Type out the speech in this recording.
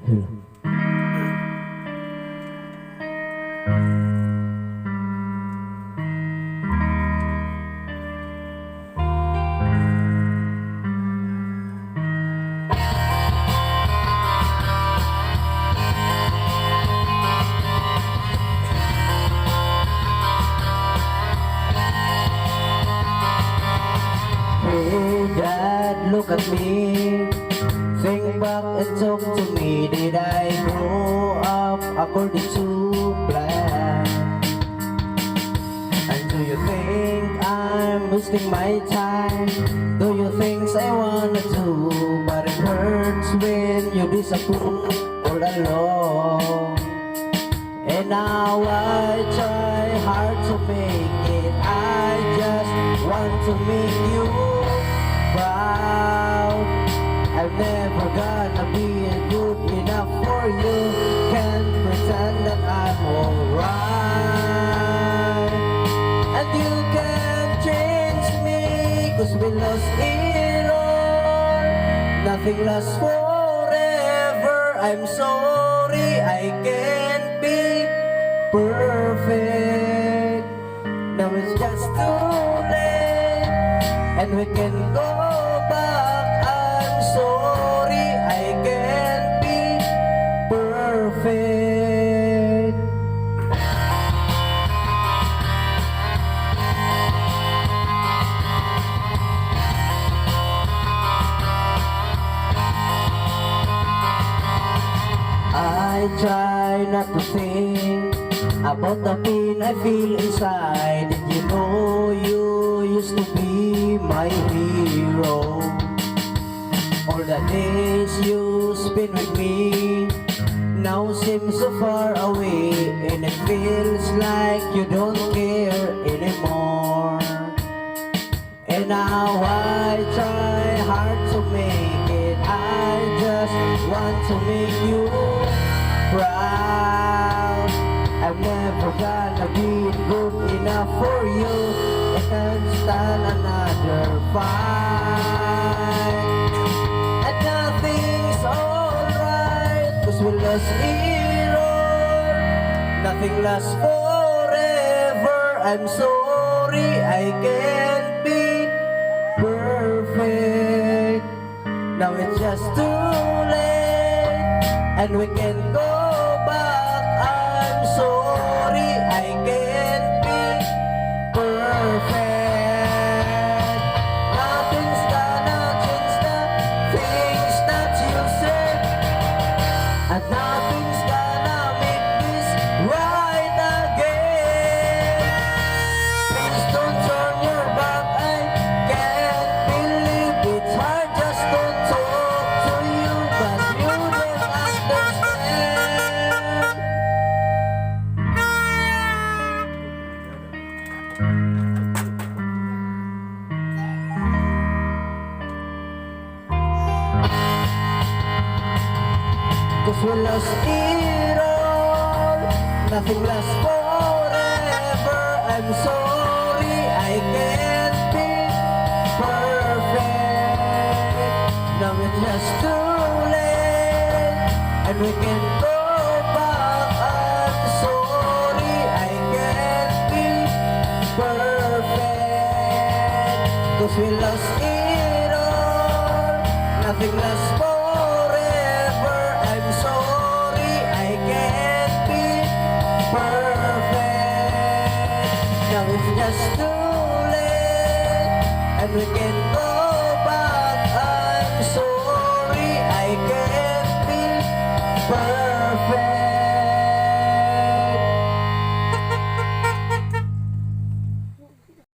Hey Dad, look at me. Think back and talk to me. Did I grow up according to plan? And do you think I'm wasting my time? Do you think I wanna do? But it hurts when you disapprove all along. And now I try hard to make it. I just want to make you proud. I'm never gonna be good enough for you. Can't pretend that I'm alright. And you can't change me, 'cause we lost it all. Nothing lasts forever. I'm sorry I can't be perfect. Now it's just too late, and we can go back. I'm sorry I can't be perfect. I try not to think about the pain I feel inside. Did you know you used to be my hero? All the days you spent with me now seem so far away, and it feels like you don't care anymore. And now I try hard to make it. I just want to make you proud. I'm never gonna be good enough for you. I can't stand another fight. And nothing's alright, 'cause we lost it all. Nothing lasts forever. I'm sorry I can't be perfect. Now it's just too late, and we can go back. I'm sorry I can't be perfect. Nothing's gonna change the things that you said, and nothing's gonna make this right again. Please don't turn your back. I can't believe it's hard just to talk to you, but you don't understand. Cause we lost it all. Nothing lasts forever. I'm sorry I can't be perfect. Now it's just too late, and we can go back. I'm sorry I can't be perfect. Cause we lost it all. Nothing lasts forever. I'm sorry I can't be perfect. Now it's just too late, and we can go